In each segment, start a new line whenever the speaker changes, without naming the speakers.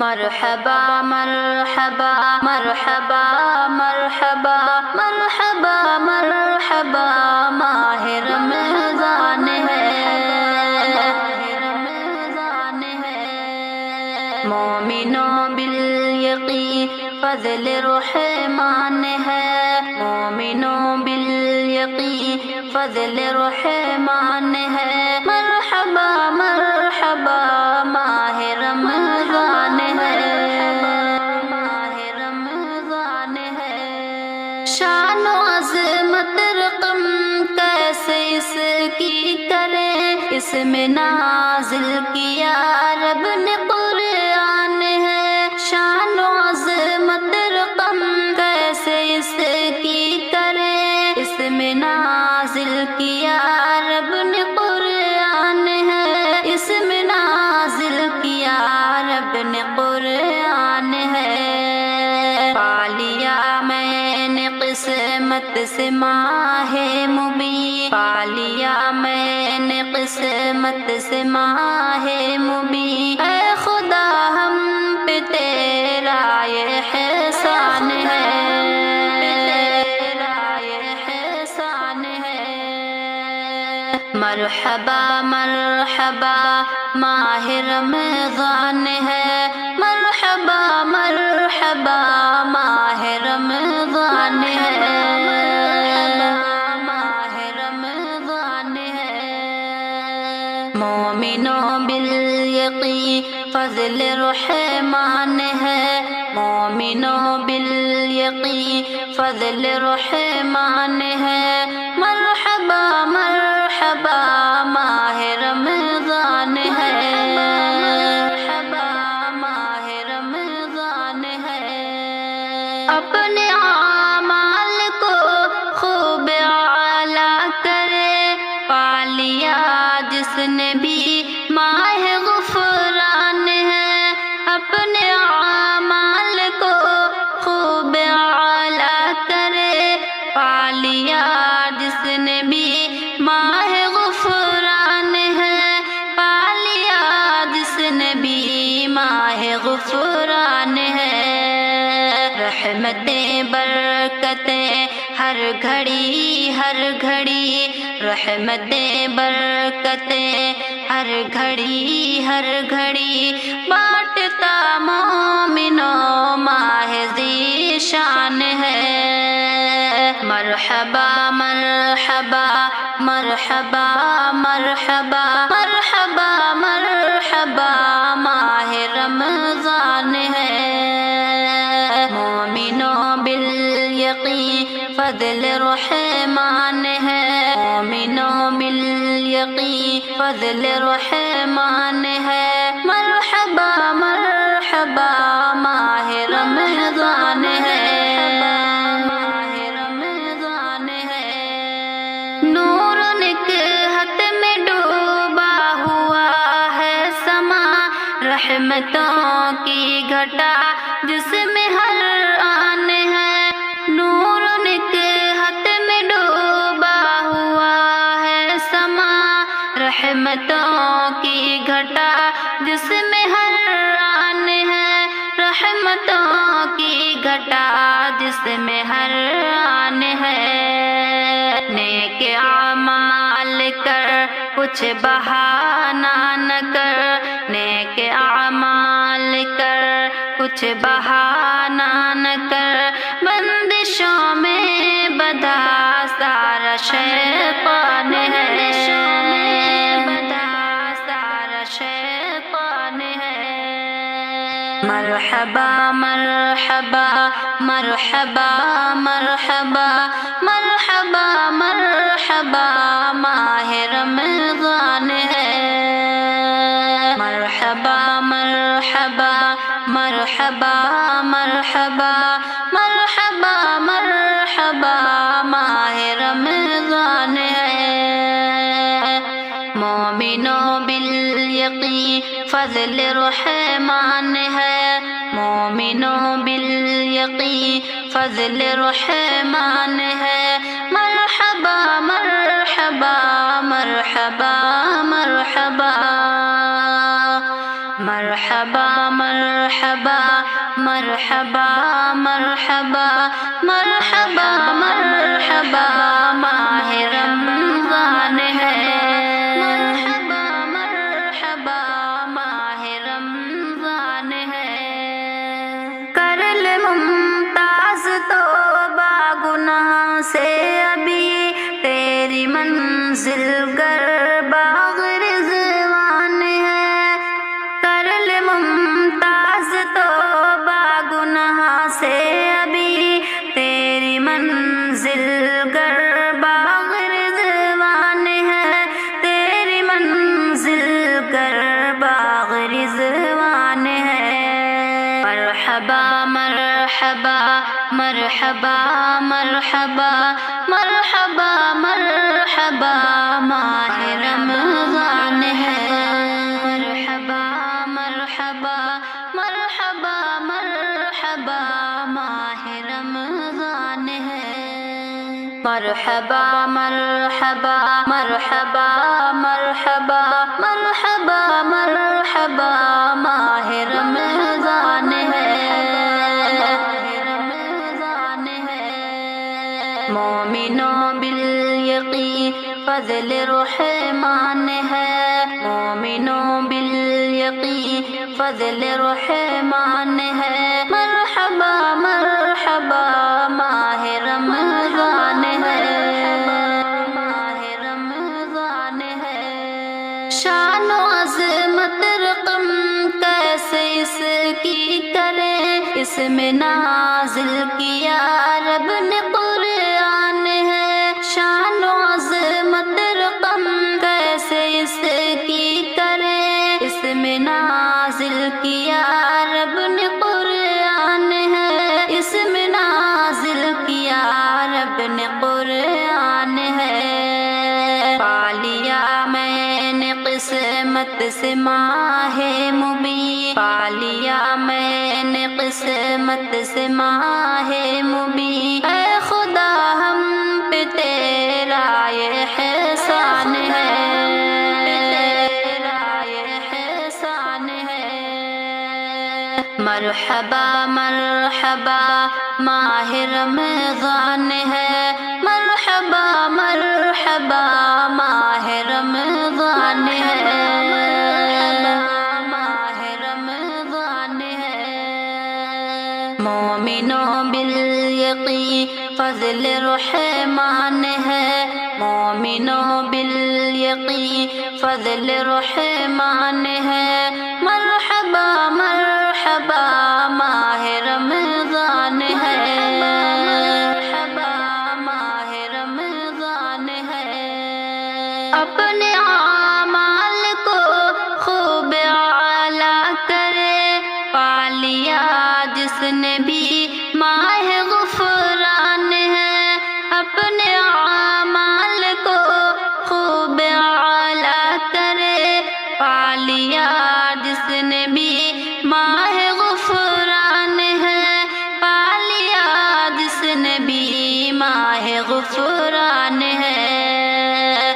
مرحبا مرحبا مرحبا مرحبا مرحبا مرحبا ماہ رمضان ہے مومنوں بالیقین فضل رحمان ہے مومنوں بالیقین فضل رحمان ہے مرحبا مرحبا ماہ رمضان شان و عظمت رقم کیسے اس کی کریں اس میں نازل کیا رب نے قرآن ہے شان و عظمت رقم کیسے اس کی کریں اس میں نازل کیا رب نے قرآن ہے اس میں نازل کیا رب نے قرآن ہے پالیا میں نے قسمت سے ماہ مبین پالیا میں نے قسمت سے ماہ مبین اے خدا ہم پہ تیرا یہ احسان ہے مرحبا مرحبا ماہ رمضان ہے مرحبا مرحبا ماہ رمضان ہے مومنوں بالیقین فضل رحمان ہے مومنوں بالیقین فضل رحمان ہے مرحبا مرحبا ماہ رمضان ہے مرحبا ماہ رمضان ہے اپنے اعمال کو خوب اعلیٰ کرے پالیا جس نے بھی ماہ غفران ہے اپنے اعمال کو خوب اعلیٰ کرے پالیا جس نے بھی ماہ غفران ہے پالیا جس نے بھی ماہ غفران ہے رحمتیں برکتیں ہر گھڑی ہر گھڑی رحمتیں برکتیں ہر گھڑی ہر گھڑی بانٹتا مومنوں ماہ ذیشان ہے مرحبا مرحبا مرحبا مرحبا مرحبا مرحبا ماہ رمضان ہے مومنوں بالیقین فضل رحمان ہے مومنوں بالیقین فضل رحمان ہے مرحبا مرحبا ماہ رمضان ہے نور نکہت میں ڈوبا ہوا ہے سما رحمتوں کی گھٹا جس میں ہر آن ہے نور نکہت میں ڈوبا ہوا ہے سما رحمتوں کی گھٹا جس میں ہر آن ہے رحمتوں کی گھٹا جس میں ہر آن ہے نیک اعمال کر کچھ بہانہ نہ کر نیک اعمال کر کچھ بہانہ نہ کر بندشوں میں بدھا سارا شیطان ہے مرحبا مرحبا مرحبا مرحبا مرحبا مرحبا ماہ رمضان ہے مرحبا مرحبا مرحبا مرحبا مرحبا مرحبا ماہ رمضان ہے مومنوں بالیقین فضل رحمان ہے مومنوں بالیقین فضل رحمان ہے مرحبا مرحبا مرحبا مرحبا مرحبا مرحبا مرحبا مرحبا مرحبا مرحبا مرحبا ماہ رمضان ہے، مرحبا مرحبا ماہ رمضان ہے۔ کر لے ممتاز توبہ گناہ سے ابھی، تیری منزل گر باغ رضوان ہے۔ کر لے ممتاز توبہ گناہ سے ابھی، تیری منزل گر باغ رضوان ہے، تیری منزل گر باغ رضوان ہے۔ مرحبا مرحبا مرحبا مرحبا مرحبا مرحبا ماہ رمضان ہے، مرحبا مرحبا مرحبا مرحبا ماہ رمضان ہے۔ مرحبا مرحبا مرحبا مرحبا مرحبا مرحبا ماہ رمضان ہے، مومنوں بالیقین فضل رحمان ہے، مومنوں بالیقین فضل رحمان ہے۔ مرحبا مرحبا ماہ رمضان ہے، ماہ رمضان ہے۔ شان و عظمت رقم کیسے اس کی کریں، اس میں نازل کیا رب نے قرآن ہے۔ شان و عظمت رقم کیسے اس کی کریں، اس میں نازل کیا رب نے قرآن ہے، اس میں نازل کیا رب نے قرآن ہے۔ پا لیا میں نے قسمت سے ماہ مبین، پا لیا میں نے قسمت سے ماہ مبین، اے خدا ہم پہ تیرا احسان ہے، تیرا احسان ہے۔ مرحبا مرحبا ماہ رمضان ہے، مرحبا مرحبا ماہ رمضان ہے، ماہ رمضان ہے۔ مومنوں بالیقین فضل رحمان ہے، مومنوں بالیقین فضل رحمان ہے۔ مرحبا مرحبا ماہ رمضان ہے، مرحبا ماہ رمضان ہے۔ اپنے اعمال کو خوب اعلیٰ کرے، پا لیا جس نے بھی ماہ غفران ہے۔ اپنے اعمال کو خوب اعلیٰ کرے، پا لیا جس نے بھی ماہ غفران ہے، پا لیا جس نے بھی ماہ غفران ہے۔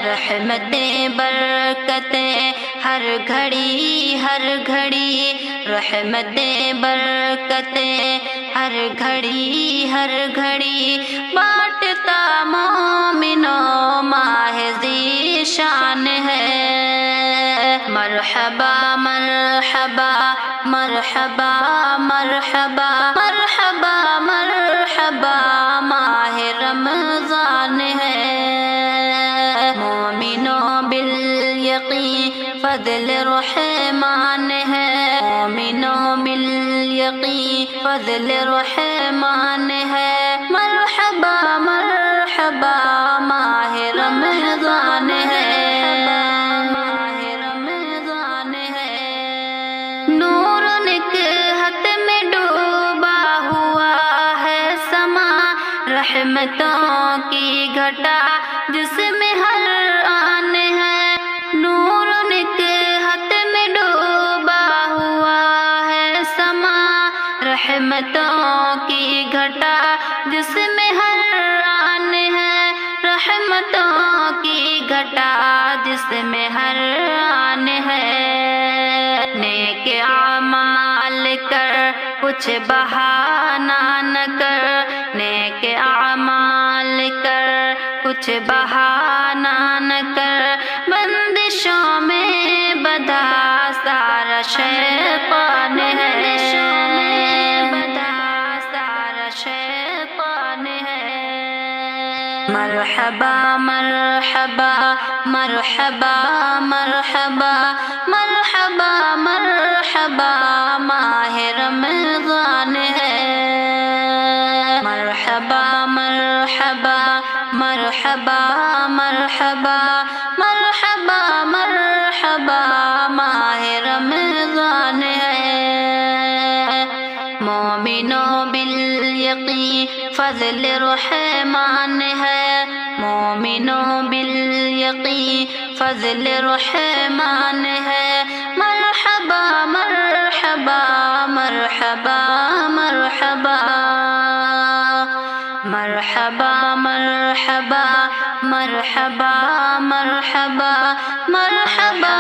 رحمتیں برکتیں ہر گھڑی ہر گھڑی، رحمتیں برکتیں ہر گھڑی ہر گھڑی، بانٹتا مومنوں ماہ ذی شان ہے۔ مرحبا مرحبا مرحبا مرحبا مرحبا مرحبا ماہ رمضان ہے، مومنوں بالیقین فضل رحمان ہے، مومنوں بالیقین فضل رحمان ہے۔ مرحبا مرحبا ماہ رمضان ہے، ماہ رمضان ہے۔ نور نکہت میں ڈوبا ہوا ہے سما، رحمتوں کی گھٹا جس میں ہر آن ہے۔ نور نکہت میں ڈوبا ہوا ہے سما، رحمتوں کی گھٹا جس میں ہر آن ہے، رحمتوں کی گھٹا جس میں ہر آن ہے۔ نیک اعمال کر کچھ بہانہ نہ کر، نیک اعمال کر، کچھ بہانہ نہ کر، بندشوں میں بدا سارا شیطان ہے، بندشوں میں بدا سارا شیطان ہے۔ مرحبا مرحبا مرحبا مرحبا مرحبا مرحبا ماہ رمضان ہے، مرحبا مرحبا مرحبا مرحبا مرحبا مرحبا ماہ رمضان ہے۔ مومنوں بالیقین فضل رحمان ہے، مومنوں بالیقین فضل رحمان ہے۔ مرحبا مرحبا مرحبا مرحبا مرحبا مرحبا مرحبا مرحبا مرحبا مرحبا